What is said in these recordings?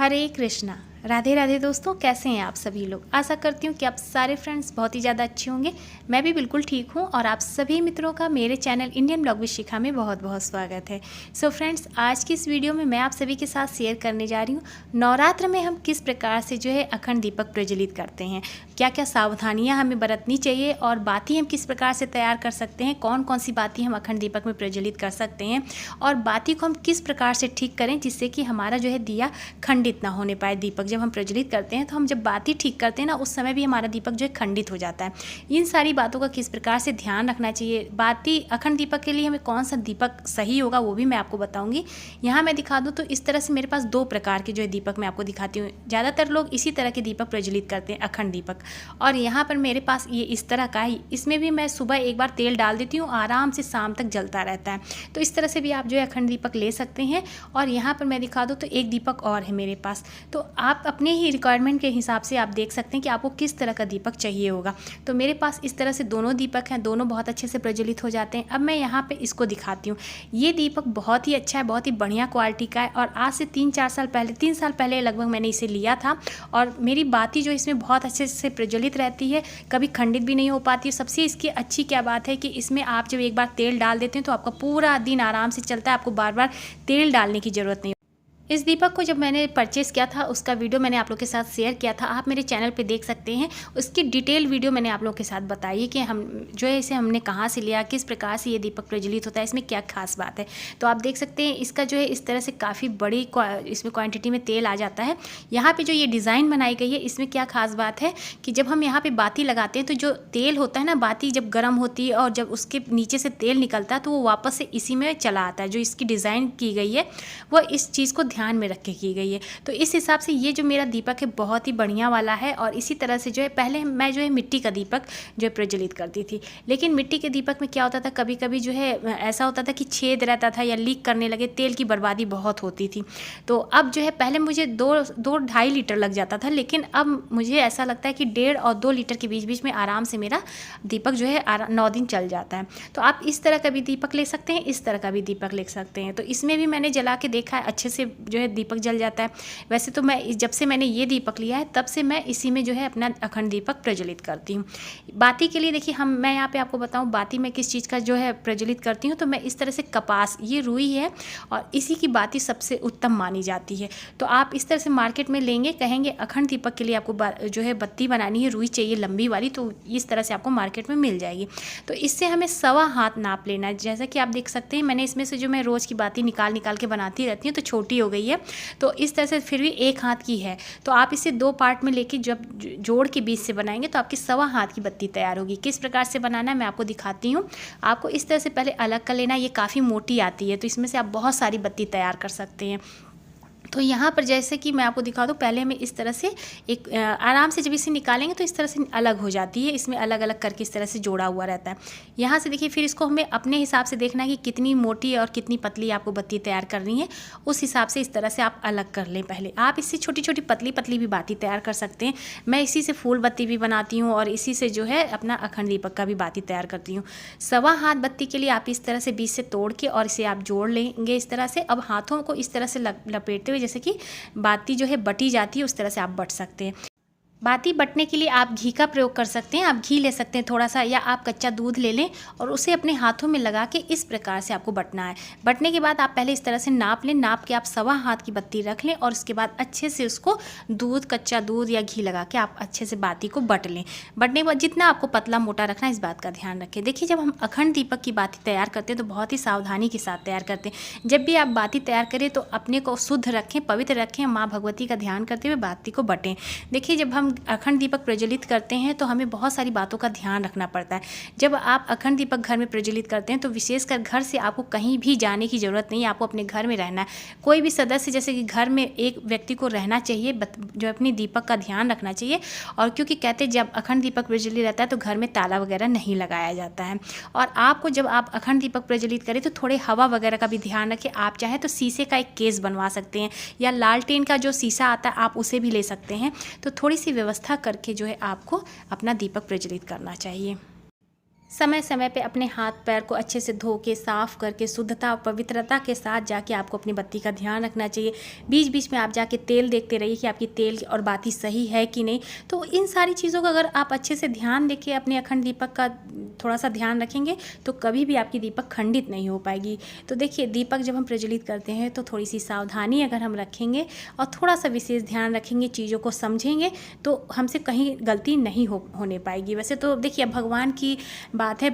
हरे कृष्णा। राधे राधे दोस्तों, कैसे हैं आप सभी लोग। आशा करती हूँ कि आप सारे फ्रेंड्स बहुत ही ज़्यादा अच्छे होंगे। मैं भी बिल्कुल ठीक हूँ और आप सभी मित्रों का मेरे चैनल इंडियन ब्लॉग विद शिखा में बहुत बहुत स्वागत है। सो फ्रेंड्स, आज की इस वीडियो में मैं आप सभी के साथ शेयर करने जा रही हूँ नवरात्र में हम किस प्रकार से जो है अखंड दीपक प्रज्वलित करते हैं, क्या क्या सावधानियाँ हमें बरतनी चाहिए और बाती हम किस प्रकार से तैयार कर सकते हैं, कौन कौन सी बाती हम अखंड दीपक में प्रज्वलित कर सकते हैं और बाती को हम किस प्रकार से ठीक करें जिससे कि हमारा जो है दिया खंडित ना होने पाए। दीपक जब हम प्रज्वलित करते हैं तो हम जब बाती ठीक करते हैं ना, उस समय भी हमारा दीपक जो है खंडित हो जाता है। इन सारी बातों का किस प्रकार से ध्यान रखना चाहिए, बाती अखंड दीपक के लिए हमें कौन सा दीपक सही होगा वो भी मैं आपको बताऊंगी। यहाँ मैं दिखा दूँ तो इस तरह से मेरे पास दो प्रकार के जो है दीपक मैं आपको दिखाती हूँ। ज़्यादातर लोग इसी तरह के दीपक प्रज्वलित करते हैं, अखंड दीपक। और यहाँ पर मेरे पास ये इस तरह का है, इसमें भी मैं सुबह एक बार तेल डाल देती हूँ, आराम से शाम तक जलता रहता है। तो इस तरह से भी आप जो है अखंड दीपक ले सकते हैं। और यहाँ पर मैं दिखा दूँ तो एक दीपक और है मेरे पास, तो आप अपने ही रिक्वायरमेंट के हिसाब से आप देख सकते हैं कि आपको किस तरह का दीपक चाहिए होगा। तो मेरे पास इस तरह से दोनों दीपक हैं, दोनों बहुत अच्छे से प्रज्वलित हो जाते हैं। अब मैं यहाँ पे इसको दिखाती हूँ। ये दीपक बहुत ही अच्छा है, बहुत ही बढ़िया क्वालिटी का है और आज से 3 साल पहले लगभग मैंने इसे लिया था और मेरी बाती जो इसमें बहुत अच्छे से प्रज्वलित रहती है, कभी खंडित भी नहीं हो पाती। सबसे इसकी अच्छी क्या बात है कि इसमें आप जब एक बार तेल डाल देते हैं तो आपका पूरा दिन आराम से चलता है, आपको बार बार तेल डालने की ज़रूरत नहीं। इस दीपक को जब मैंने परचेज़ किया था उसका वीडियो मैंने आप लोग के साथ शेयर किया था, आप मेरे चैनल पे देख सकते हैं। उसकी डिटेल वीडियो मैंने आप लोग के साथ बताई है कि हम जो है इसे हमने कहाँ से लिया, किस प्रकार से ये दीपक प्रज्वलित होता है, इसमें क्या खास बात है। तो आप देख सकते हैं इसका जो है इस तरह से काफ़ी बड़ी इसमें क्वान्टिटी में तेल आ जाता है। यहाँ पर जो ये डिज़ाइन बनाई गई है इसमें क्या खास बात है कि जब हम यहाँ पर बाती लगाते हैं तो जो तेल होता है ना, बाती जब गर्म होती है और जब उसके नीचे से तेल निकलता है तो वो वापस से इसी में चला आता है। जो इसकी डिज़ाइन की गई है वो इस चीज़ को ध्यान में रख के की गई है। तो इस हिसाब से ये जो मेरा दीपक है बहुत ही बढ़िया वाला है। और इसी तरह से जो है पहले मैं जो है मिट्टी का दीपक जो है प्रज्वलित करती थी, लेकिन मिट्टी के दीपक में क्या होता था, कभी कभी जो है ऐसा होता था कि छेद रहता था या लीक करने लगे, तेल की बर्बादी बहुत होती थी। तो अब जो है पहले मुझे 2-2.5 लीटर लग जाता था, लेकिन अब मुझे ऐसा लगता है कि 1.5 और 2 लीटर के बीच बीच में आराम से मेरा दीपक जो है 9 दिन चल जाता है। तो आप इस तरह का भी दीपक ले सकते हैं, इस तरह का भी दीपक ले सकते हैं। तो इसमें भी मैंने जला के देखा है, अच्छे से जो है दीपक जल जाता है। वैसे तो मैं जब से मैंने ये दीपक लिया है तब से मैं इसी में जो है अपना अखंड दीपक प्रज्वलित करती हूँ। बाती के लिए देखिए मैं यहाँ पे आपको बताऊँ बाती में किस चीज़ का जो है प्रज्वलित करती हूँ। तो मैं इस तरह से कपास, ये रुई है और इसी की बाती सबसे उत्तम मानी जाती है। तो आप इस तरह से मार्केट में लेंगे, कहेंगे अखंड दीपक के लिए आपको जो है बत्ती बनानी है, रुई चाहिए लंबी वाली, तो इस तरह से आपको मार्केट में मिल जाएगी। तो इससे हमें 1.25 हाथ नाप लेना है। जैसा कि आप देख सकते हैं मैंने इसमें से जो मैं रोज़ की बाती निकाल के बनाती रहती हूँ तो छोटी हो गई है, तो इस तरह से फिर भी 1 हाथ की है। तो आप इसे 2 पार्ट में लेके जब जोड़ के बीच से बनाएंगे तो आपकी 1.25 हाथ की बत्ती तैयार होगी। किस प्रकार से बनाना है मैं आपको दिखाती हूँ। आपको इस तरह से पहले अलग कर लेना, ये काफ़ी मोटी आती है तो इसमें से आप बहुत सारी बत्ती तैयार कर सकते हैं। तो यहाँ पर जैसे कि मैं आपको दिखा दूँ, पहले हमें इस तरह से एक आराम से जब इसे निकालेंगे तो इस तरह से अलग हो जाती है, इसमें अलग अलग करके इस तरह से जोड़ा हुआ रहता है। यहाँ से देखिए फिर इसको हमें अपने हिसाब से देखना है कि कितनी मोटी और कितनी पतली आपको बत्ती तैयार करनी है, उस हिसाब से इस तरह से आप अलग कर लें। पहले आप इससे छोटी छोटी पतली पतली भी बाती तैयार कर सकते हैं। मैं इसी से फूल बत्ती भी बनाती हूँ और इसी से जो है अपना अखंड दीपक का भी बाती तैयार करती हूँ। 1.25 हाथ बत्ती के लिए आप इस तरह से बीच से तोड़ के और इसे आप जोड़ लेंगे इस तरह से। अब हाथों को इस तरह से लपेटते हुए जैसे कि बाती जो है बटी जाती है उस तरह से आप बट सकते हैं। बाती बटने के लिए आप घी का प्रयोग कर सकते हैं, आप घी ले सकते हैं थोड़ा सा, या आप कच्चा दूध ले लें और उसे अपने हाथों में लगा के इस प्रकार से आपको बटना है। बटने के बाद आप पहले इस तरह से नाप लें, नाप के आप 1.25 हाथ की बत्ती रख लें और उसके बाद अच्छे से उसको कच्चा दूध या घी लगा के आप अच्छे से बाती को बट लें। बटने के बाद जितना आपको पतला मोटा रखना है इस बात का ध्यान रखें। देखिए जब हम अखंड दीपक की बाती तैयार करते हैं तो बहुत ही सावधानी के साथ तैयार करते हैं। जब भी आप बाती तैयार करें तो अपने को शुद्ध रखें, पवित्र रखें, माँ भगवती का ध्यान करते हुए बाती को बटें। देखिए जब हम अखंड दीपक प्रज्वलित करते हैं तो हमें बहुत सारी बातों का ध्यान रखना पड़ता है। जब आप अखंड दीपक घर में प्रज्वलित करते हैं तो विशेषकर घर से आपको कहीं भी जाने की ज़रूरत नहीं है, आपको अपने घर में रहना है। कोई भी सदस्य जैसे कि घर में एक व्यक्ति को रहना चाहिए जो अपनी दीपक का ध्यान रखना चाहिए। और क्योंकि कहते हैं जब अखंड दीपक प्रज्वलित रहता है तो घर में ताला वगैरह नहीं लगाया जाता है। और आपको जब आप अखंड दीपक प्रज्वलित करें तो थोड़े हवा वगैरह का भी ध्यान रखें। आप चाहें तो शीशे का एक केस बनवा सकते हैं या लालटेन का जो शीशा आता है आप उसे भी ले सकते हैं। तो थोड़ी सी व्यवस्था करके जो है आपको अपना दीपक प्रज्वलित करना चाहिए। समय समय पे अपने हाथ पैर को अच्छे से धो के साफ़ करके शुद्धता और पवित्रता के साथ जाके आपको अपनी बत्ती का ध्यान रखना चाहिए। बीच बीच में आप जाके तेल देखते रहिए कि आपकी तेल और बाती सही है कि नहीं। तो इन सारी चीज़ों का अगर आप अच्छे से ध्यान देके अपने अखंड दीपक का थोड़ा सा ध्यान रखेंगे तो कभी भी आपकी दीपक खंडित नहीं हो पाएगी। तो देखिए, दीपक जब हम प्रज्वलित करते हैं तो थोड़ी सी सावधानी अगर हम रखेंगे और थोड़ा सा विशेष ध्यान रखेंगे, चीज़ों को समझेंगे, तो हमसे कहीं गलती नहीं होने पाएगी। वैसे तो देखिए, अब भगवान की बात है।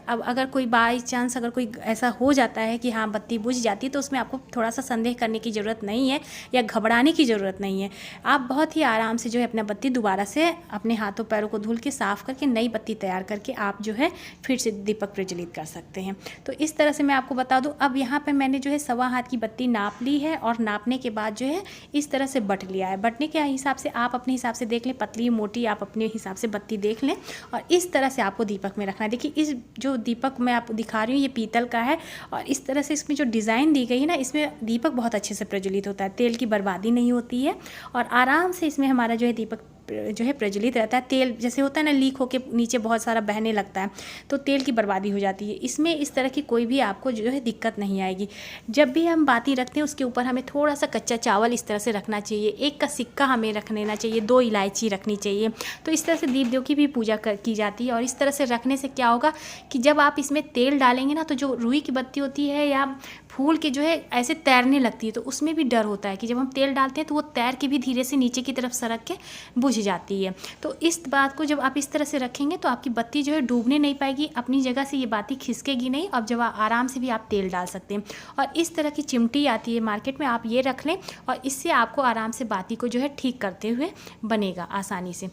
अब अगर कोई बाई चांस अगर कोई ऐसा हो जाता है कि हाँ बत्ती बुझ जाती है, तो उसमें आपको थोड़ा सा संदेह करने की ज़रूरत नहीं है या घबराने की ज़रूरत नहीं है। आप बहुत ही आराम से जो है अपना बत्ती दोबारा से अपने हाथों पैरों को धुल के साफ़ करके नई बत्ती तैयार करके आप जो है फिर से दीपक प्रज्वलित कर सकते हैं। तो इस तरह से मैं आपको बता दूँ। अब यहाँ पर मैंने जो है 1.25 हाथ की बत्ती नाप ली है और नापने के बाद जो है इस तरह से बट लिया है। बटने के हिसाब से आप अपने हिसाब से देख लें, पतली मोटी आप अपने हिसाब से बत्ती देख लें और इस तरह से आपको दीपक में रखना है। देखिए, इस जो दीपक मैं आपको दिखा रही हूँ ये पीतल का है और इस तरह से इसमें जो डिज़ाइन दी गई है ना, इसमें दीपक बहुत अच्छे से प्रज्वलित होता है। तेल की बर्बादी नहीं होती है और आराम से इसमें हमारा जो है दीपक जो है प्रज्वलित रहता है। तेल जैसे होता है ना, लीक होके नीचे बहुत सारा बहने लगता है तो तेल की बर्बादी हो जाती है। इसमें इस तरह की कोई भी आपको जो है दिक्कत नहीं आएगी। जब भी हम बाती रखते हैं उसके ऊपर हमें थोड़ा सा कच्चा चावल इस तरह से रखना चाहिए, 1 का सिक्का हमें रख लेना चाहिए, 2 इलायची रखनी चाहिए। तो इस तरह से दीप देव की भी पूजा की जाती है। और इस तरह से रखने से क्या होगा कि जब आप इसमें तेल डालेंगे ना, तो जो रुई की बत्ती होती है या फूल के जो है ऐसे तैरने लगती है, तो उसमें भी डर होता है कि जब हम तेल डालते हैं तो वो तैर के भी धीरे से नीचे की तरफ सरक के बुझ जाती है। तो इस बात को जब आप इस तरह से रखेंगे तो आपकी बत्ती जो है डूबने नहीं पाएगी, अपनी जगह से ये बाती खिसकेगी नहीं। अब जब आराम से भी आप तेल डाल सकते हैं। और इस तरह की चिमटी आती है मार्केट में, आप ये रख लें और इससे आपको आराम से बाती को जो है ठीक करते हुए बनेगा आसानी से।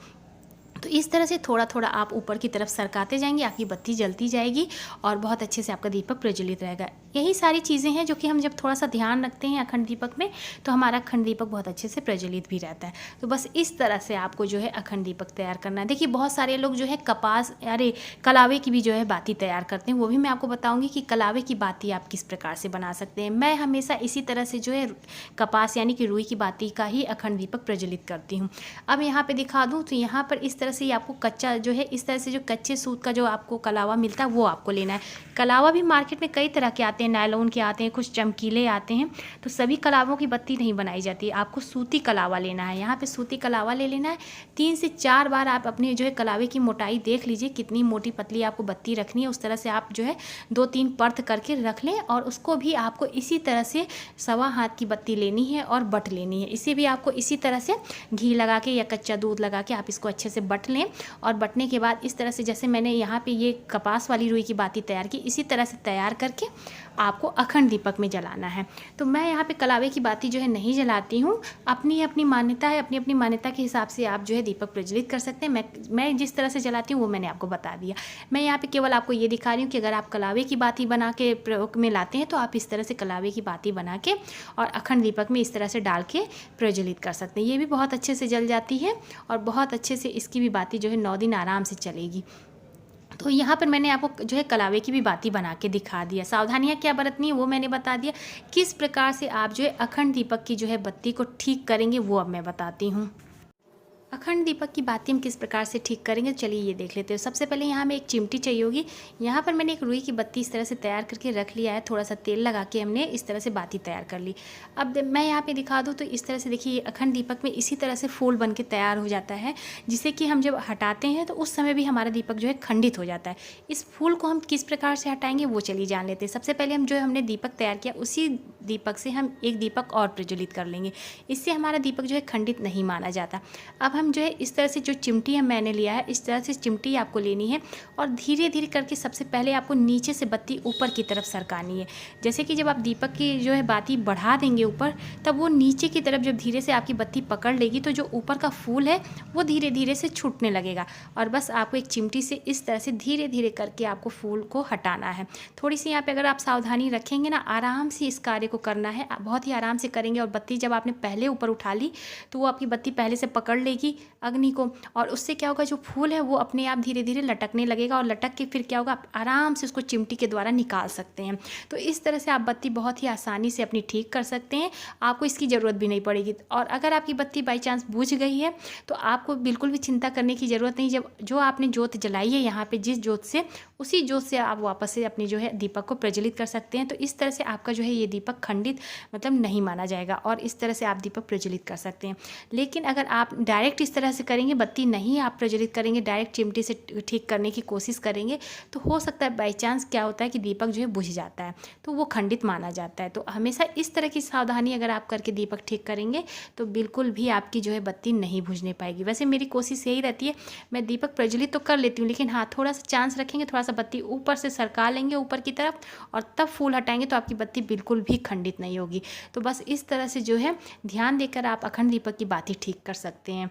तो इस तरह से थोड़ा थोड़ा आप ऊपर की तरफ सरकाते जाएंगे, आपकी बत्ती जलती जाएगी और बहुत अच्छे से आपका दीपक प्रज्वलित रहेगा। यही सारी चीज़ें हैं जो कि हम जब थोड़ा सा ध्यान रखते हैं अखंड दीपक में, तो हमारा अखंड दीपक बहुत अच्छे से प्रज्वलित भी रहता है। तो बस इस तरह से आपको जो है अखंड दीपक तैयार करना है। देखिए, बहुत सारे लोग जो है कलावे की भी जो है बाती तैयार करते हैं। वो भी मैं आपको बताऊँगी कि कलावे की बाती आप किस प्रकार से बना सकते हैं। मैं हमेशा इसी तरह से जो है कपास यानी कि रुई की बाती का ही अखंड दीपक प्रज्वलित करती हूँ। अब यहाँ पर दिखा दूँ तो यहाँ पर इस तरह से आपको कच्चा जो है इस तरह से जो कच्चे सूत का जो आपको कलावा मिलता है वो आपको लेना है। कलावा भी मार्केट में कई तरह के आते हैं, नायलॉन के आते हैं, कुछ चमकीले आते हैं। तो सभी कलावों की बत्ती नहीं बनाई जाती है, आपको सूती कलावा लेना है। यहाँ पे सूती कलावा ले लेना है। 3 से 4 बार आप अपने जो है कलावे की मोटाई देख लीजिए, कितनी मोटी पतली आपको बत्ती रखनी है। उस तरह से आप जो है 2-3 परत करके रख लें और उसको भी आपको इसी तरह से 1.25 हाथ की बत्ती लेनी है और बट लेनी है। इसे भी आपको इसी तरह से घी लगा के या कच्चा दूध लगा के आप इसको अच्छे से बट लें। और बटने के बाद इस तरह से जैसे मैंने यहाँ पे ये कपास वाली रुई की बाती तैयार की, इसी तरह से तैयार करके आपको अखंड दीपक में जलाना है। तो मैं यहाँ पे कलावे की बाती जो है नहीं जलाती हूँ। अपनी अपनी मान्यता है, अपनी अपनी मान्यता के हिसाब से आप जो है दीपक प्रज्वलित कर सकते हैं। मैं जिस तरह से जलाती हूँ वो मैंने आपको बता दिया। मैं यहाँ पे केवल आपको ये दिखा रही हूँ कि अगर आप कलावे की बाती बना के प्रयोग में लाते हैं तो आप इस तरह से कलावे की बाती बना के और अखंड दीपक में इस तरह से डाल के प्रज्वलित कर सकते हैं। ये भी बहुत अच्छे से जल जाती है और बहुत अच्छे से इसकी भी बाती जो है 9 दिन आराम से चलेगी। तो यहाँ पर मैंने आपको जो है कलावे की भी बाती बना के दिखा दिया। सावधानियाँ क्या बरतनी है वो मैंने बता दिया। किस प्रकार से आप जो है अखंड दीपक की जो है बत्ती को ठीक करेंगे वो अब मैं बताती हूँ। अखंड दीपक की बाती हम किस प्रकार से ठीक करेंगे, चलिए ये देख लेते हैं। सबसे पहले यहाँ हमें एक चिमटी चाहिए होगी। यहाँ पर मैंने एक रुई की बत्ती इस तरह से तैयार करके रख लिया है। थोड़ा सा तेल लगा के हमने इस तरह से बाती तैयार कर ली। अब मैं यहाँ पे दिखा दूँ तो इस तरह से देखिए, अखंड दीपक में इसी तरह से फूल बन के तैयार हो जाता है, जिसे कि हम जब हटाते हैं तो उस समय भी हमारा दीपक जो है खंडित हो जाता है। इस फूल को हम किस प्रकार से हटाएंगे वो चलिए जान लेते हैं। सबसे पहले हम जो है हमने दीपक तैयार किया, उसी दीपक से हम एक दीपक और प्रज्वलित कर लेंगे। इससे हमारा दीपक जो है खंडित नहीं माना जाता। अब हम जो है इस तरह से जो चिमटी है मैंने लिया है, इस तरह से चिमटी आपको लेनी है और धीरे धीरे करके सबसे पहले आपको नीचे से बत्ती ऊपर की तरफ सरकानी है। जैसे कि जब आप दीपक की जो है बाती बढ़ा देंगे ऊपर, तब वो नीचे की तरफ जब धीरे से आपकी बत्ती पकड़ लेगी तो जो ऊपर का फूल है वो धीरे धीरे से छूटने लगेगा। और बस आपको एक चिमटी से इस तरह से धीरे धीरे करके आपको फूल को हटाना है। थोड़ी सी यहाँ पे अगर आप सावधानी रखेंगे ना, आराम से इस कार्य को करना है, बहुत ही आराम से करेंगे। और बत्ती जब आपने पहले ऊपर उठा ली तो वो आपकी बत्ती पहले से पकड़ लेगी अग्नि को, और उससे क्या होगा, जो फूल है वो अपने आप धीरे धीरे लटकने लगेगा, और लटक के फिर क्या होगा, आप आराम से उसको चिमटी के द्वारा निकाल सकते हैं। तो इस तरह से आप बत्ती बहुत ही आसानी से अपनी ठीक कर सकते हैं, आपको इसकी ज़रूरत भी नहीं पड़ेगी। और अगर आपकी बत्ती बाई चांस बुझ गई है तो आपको बिल्कुल भी चिंता करने की ज़रूरत नहीं। जब जो आपने जोत जलाई है यहाँ पे, जिस जोत से, उसी जोत से आप वापस से अपनी जो है दीपक को प्रज्वलित कर सकते हैं। तो इस तरह से आपका जो है ये दीपक खंडित मतलब नहीं माना जाएगा, और इस तरह से आप दीपक प्रज्वलित कर सकते हैं। लेकिन अगर आप डायरेक्ट इस तरह से करेंगे, बत्ती नहीं आप प्रज्वलित करेंगे, डायरेक्ट चिमटी से ठीक करने की कोशिश करेंगे, तो हो सकता है बाई चांस क्या होता है कि दीपक जो है बुझ जाता है, तो वो खंडित माना जाता है। तो हमेशा इस तरह की सावधानी अगर आप करके दीपक ठीक करेंगे तो बिल्कुल भी आपकी जो है बत्ती नहीं बुझने पाएगी। वैसे मेरी कोशिश यही रहती है, मैं दीपक प्रज्वलित तो कर लेती हूँ, लेकिन हाँ थोड़ा सा चांस रखेंगे, थोड़ा सा बत्ती ऊपर से सरका लेंगे ऊपर की तरफ, और तब फूल हटाएंगे तो आपकी बत्ती बिल्कुल भी खंडित नहीं होगी। तो बस इस तरह से जो है ध्यान देकर आप अखंड दीपक की बाती ठीक कर सकते हैं।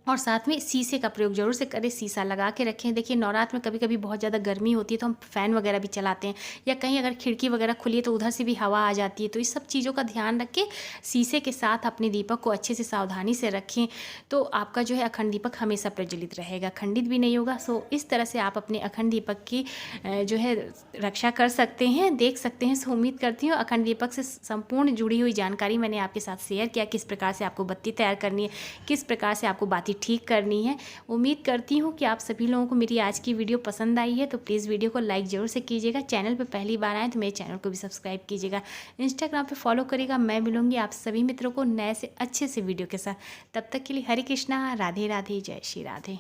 और साथ में शीशे का प्रयोग जरूर से करें, शीशा लगा के रखें। देखिए नवरात्र में कभी कभी बहुत ज़्यादा गर्मी होती है तो हम फ़ैन वगैरह भी चलाते हैं, या कहीं अगर खिड़की वगैरह खुली है तो उधर से भी हवा आ जाती है। तो इस सब चीज़ों का ध्यान रख के शीशे के साथ अपने दीपक को अच्छे से सावधानी से रखें, तो आपका जो है अखंड दीपक हमेशा प्रज्वलित रहेगा, खंडित भी नहीं होगा। सो इस तरह से आप अपने अखंड दीपक की जो है रक्षा कर सकते हैं, देख सकते हैं। सो उम्मीद करती हूँ अखंड दीपक से संपूर्ण जुड़ी हुई जानकारी मैंने आपके साथ शेयर किया, किस प्रकार से आपको बत्ती तैयार करनी है, किस प्रकार से आपको बाती ठीक करनी है। उम्मीद करती हूँ कि आप सभी लोगों को मेरी आज की वीडियो पसंद आई है, तो प्लीज़ वीडियो को लाइक ज़रूर से कीजिएगा। चैनल पे पहली बार आए तो मेरे चैनल को भी सब्सक्राइब कीजिएगा, इंस्टाग्राम पे फॉलो करिएगा। मैं मिलूंगी आप सभी मित्रों को नए से अच्छे से वीडियो के साथ। तब तक के लिए हरे कृष्णा, राधे राधे, जय श्री राधे।